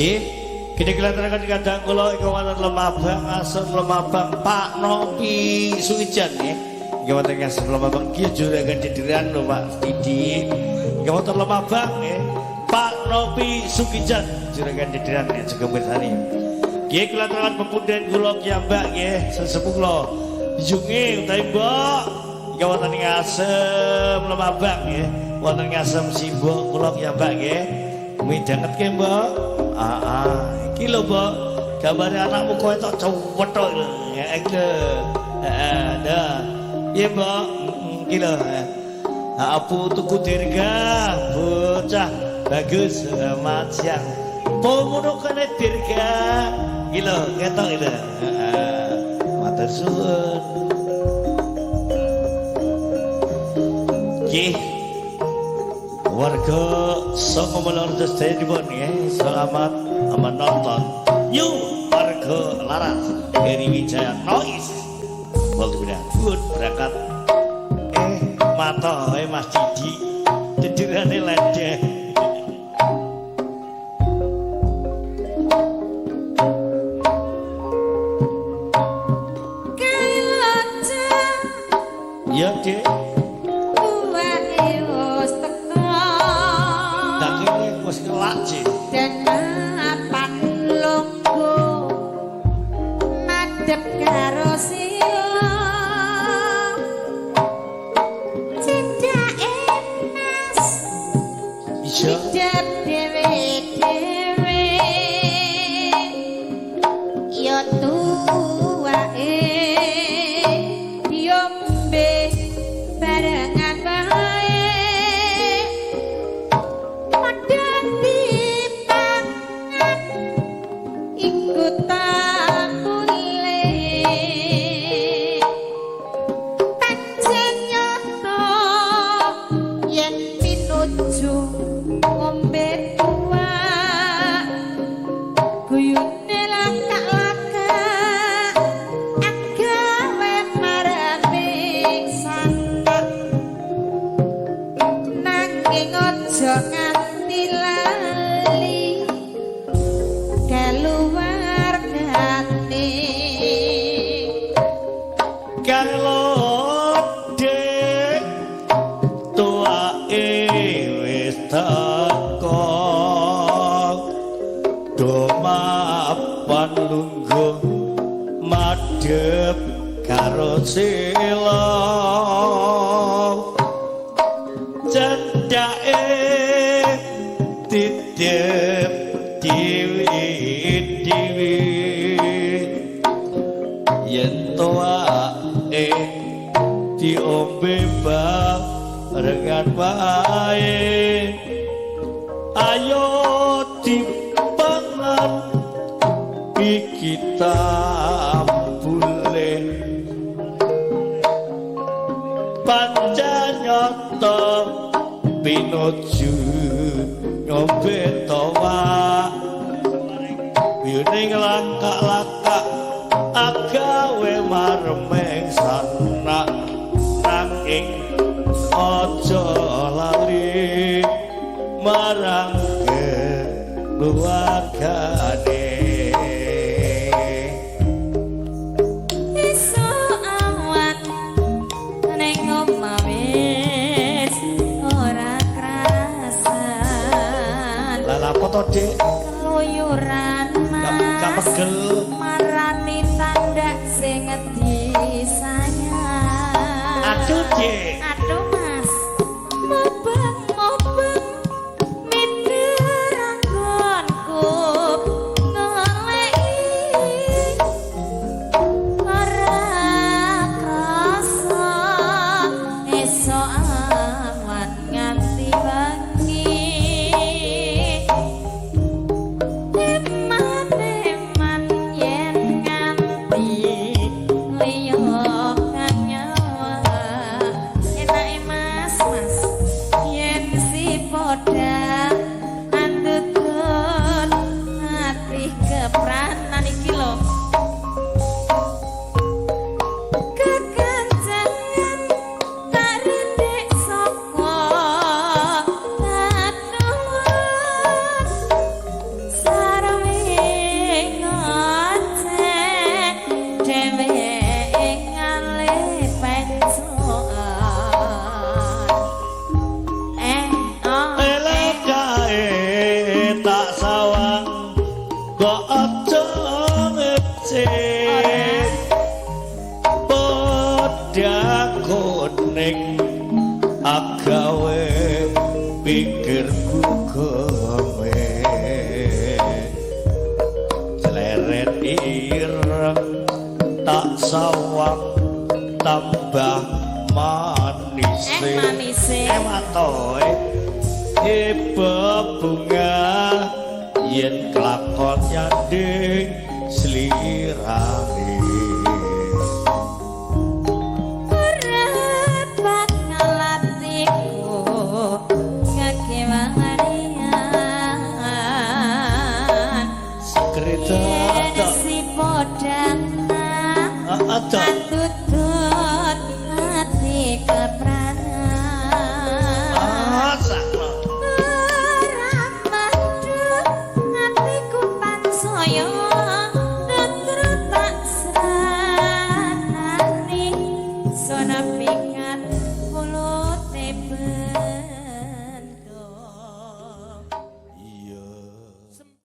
Cih, kini kelihatan kadang kula iku wonten Lemabang, asem Lemabang Pak Nopi Suijan ya. Nggih wonten asem Lemabang ki juragan didiran lho Pak Didi. Nggih wonten Lemabang ya. Pak Nopi Sukijan juragan didiran ya juga bersani. Nggih kelihatan pepunden kula ki Mbak nggih sesepuh kula. Junge utawi Mbok. Nggih wonten asem Lemabang ya. Wonten asem Simbok kula ki Mbak nggih. Midanget ke Mbak. Iki lho Mbak, gambare anakmu kowe tok cewethok lho. Ya iki. Dah. Iya Mbak, iki lho. Apu tuku dirga, bocah bagus selamat siang. Pomono kene dirga. Iki lho, ketok iki lho. Matur suwun. Nggih. Warga saka Melorjo Stadion ya, selamat menonton. Yuk warga Laras dari Wijaya Noise. Waktu berangkat. Mata Mas Didi, dedirane ledeh. Ya Dek. Dan mapan longgo madhep karo sila cedhake Mas Iya cedhak dhewe-dhewe ya tuwae diombe barengan bae sila cendake titip dewi-dewi yen tuake diombe barengan wae ayo dipangan iki tambule pancanyata pinuju ngombe tawa yuning langkak-langkak agawe maremeng sanak nanging aja lali marang keluargane foto Dek keluyuran Mas marani tanda sing ngedi sayang aduh Dek aduh Mas mobeng minder anggonku ngeleki ora krasa esok awan nganti bengi ning agawe pikirku kowe leret ireng tak sawang tambah manis manise matoe bunga yen kelakon nyanding slirane Rebat ngalatiku kekewarian Sekreta si podang ada tutut hati kepra